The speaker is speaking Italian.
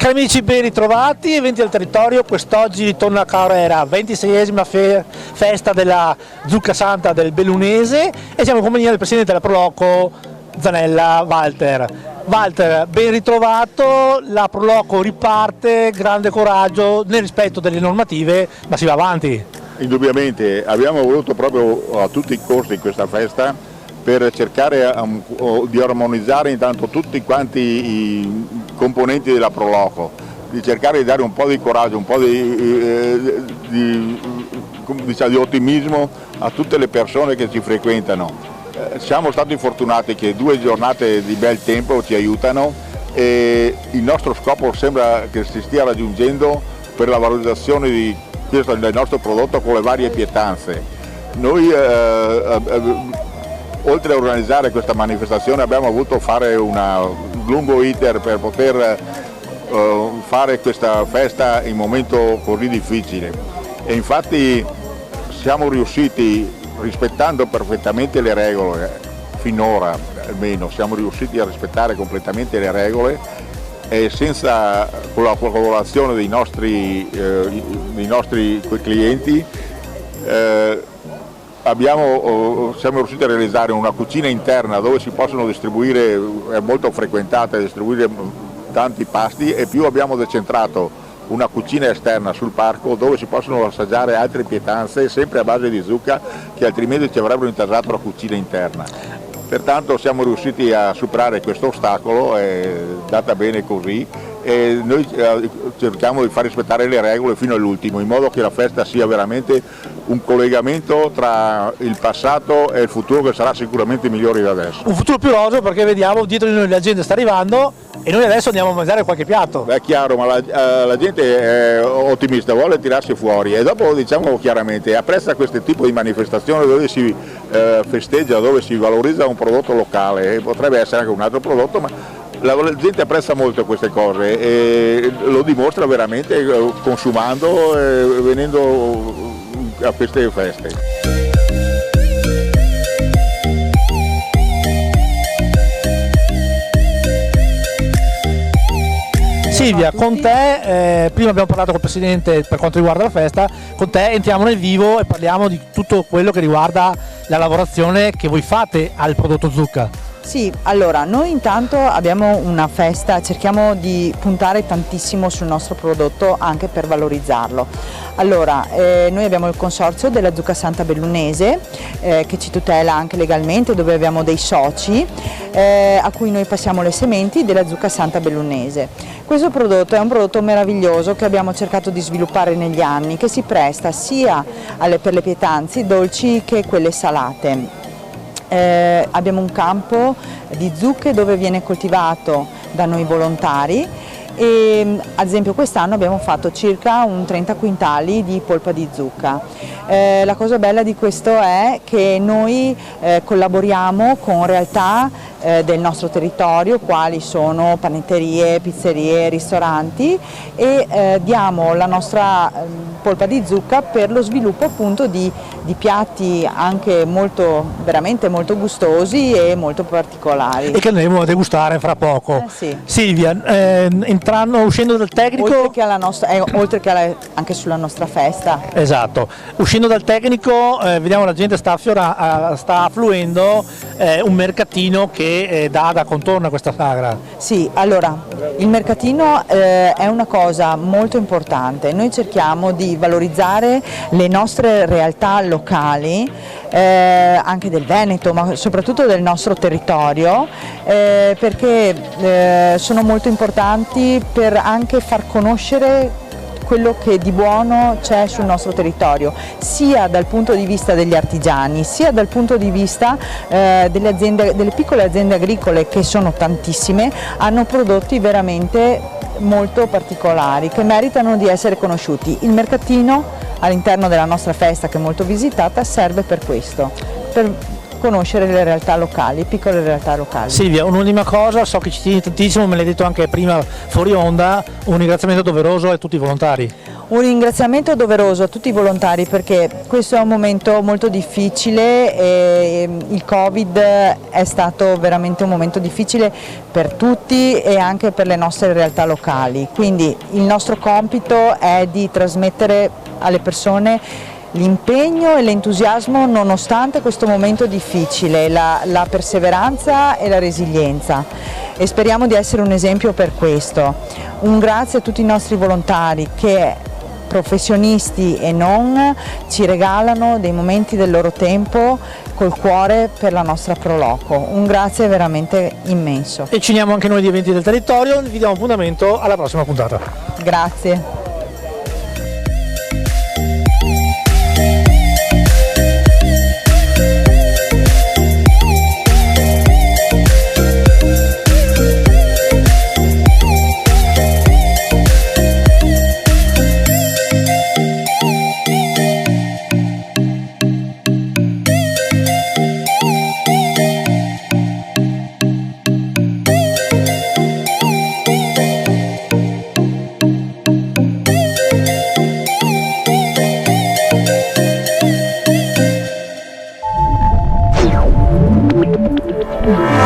Cari amici, ben ritrovati, eventi del territorio. Quest'oggi torna a Caorera, 26esima festa della Zucca Santa del Bellunese, e siamo in compagnia del presidente della Proloco Zanella, Walter. Walter, ben ritrovato, la Proloco riparte, grande coraggio nel rispetto delle normative, ma si va avanti. Indubbiamente abbiamo voluto proprio a tutti i costi questa festa per cercare di armonizzare intanto tutti quanti i componenti della Proloco, di cercare di dare un po' di coraggio, un po' di ottimismo a tutte le persone che ci frequentano. Siamo stati fortunati che 2 giornate di bel tempo ci aiutano e il nostro scopo sembra che si stia raggiungendo per la valorizzazione del nostro prodotto con le varie pietanze. Noi oltre a organizzare questa manifestazione abbiamo voluto fare un lungo iter per poter fare questa festa in un momento così difficile, e infatti siamo riusciti, rispettando perfettamente le regole, finora almeno siamo riusciti a rispettare completamente le regole, e con la collaborazione dei nostri clienti siamo riusciti a realizzare una cucina interna dove si possono distribuire, è molto frequentata, distribuire tanti pasti, e più abbiamo decentrato una cucina esterna sul parco dove si possono assaggiare altre pietanze sempre a base di zucca che altrimenti ci avrebbero intasato la cucina interna. Pertanto siamo riusciti a superare questo ostacolo, è andata bene così, e noi cerchiamo di far rispettare le regole fino all'ultimo, in modo che la festa sia veramente un collegamento tra il passato e il futuro, che sarà sicuramente migliore di adesso. Un futuro più roseo, perché vediamo dietro di noi la gente sta arrivando e noi adesso andiamo a mangiare qualche piatto. È chiaro, ma la gente è ottimista, vuole tirarsi fuori, e dopo, diciamo chiaramente, apprezza questo tipo di manifestazione dove si festeggia, dove si valorizza un prodotto locale, e potrebbe essere anche un altro prodotto, ma la gente apprezza molto queste cose e lo dimostra veramente consumando e venendo a queste feste. Silvia, con te, prima abbiamo parlato col Presidente per quanto riguarda la festa, con te entriamo nel vivo e parliamo di tutto quello che riguarda la lavorazione che voi fate al prodotto zucca. Sì, allora noi intanto abbiamo una festa, cerchiamo di puntare tantissimo sul nostro prodotto anche per valorizzarlo. Allora, noi abbiamo il consorzio della Zucca Santa Bellunese che ci tutela anche legalmente, dove abbiamo dei soci a cui noi passiamo le sementi della Zucca Santa Bellunese. Questo prodotto è un prodotto meraviglioso che abbiamo cercato di sviluppare negli anni, che si presta sia per le pietanze dolci che quelle salate. Abbiamo un campo di zucche dove viene coltivato da noi volontari, e ad esempio quest'anno abbiamo fatto circa un 30 quintali di polpa di zucca. La cosa bella di questo è che noi collaboriamo con realtà del nostro territorio, quali sono panetterie, pizzerie, ristoranti, e diamo la nostra polpa di zucca per lo sviluppo appunto di piatti anche veramente molto gustosi e molto particolari. E che andremo a degustare fra poco. Sì. Silvia, uscendo dal tecnico... Oltre che anche sulla nostra festa. Esatto, uscendo dal tecnico vediamo la gente sta affluendo, un mercatino che dà da contorno a questa sagra. Sì, allora il mercatino è una cosa molto importante, noi cerchiamo di valorizzare le nostre realtà locali, anche del Veneto, ma soprattutto del nostro territorio, perché sono molto importanti per anche far conoscere quello che di buono c'è sul nostro territorio, sia dal punto di vista degli artigiani, sia dal punto di vista delle piccole aziende agricole, che sono tantissime, hanno prodotti veramente molto particolari che meritano di essere conosciuti. Il mercatino all'interno della nostra festa, che è molto visitata, serve per questo, per conoscere le realtà locali, piccole realtà locali. Silvia, un'ultima cosa, so che ci tieni tantissimo, me l'hai detto anche prima fuori onda, un ringraziamento doveroso a tutti i volontari. Un ringraziamento doveroso a tutti i volontari perché questo è un momento molto difficile e il Covid è stato veramente un momento difficile per tutti e anche per le nostre realtà locali, quindi il nostro compito è di trasmettere alle persone l'impegno e l'entusiasmo nonostante questo momento difficile, la perseveranza e la resilienza e speriamo di essere un esempio per questo. Un grazie a tutti i nostri volontari che professionisti e non ci regalano dei momenti del loro tempo col cuore per la nostra Proloco. Un grazie veramente immenso. E ci uniamo anche noi di Eventi del Territorio, vi diamo appuntamento alla prossima puntata. Grazie. Yeah.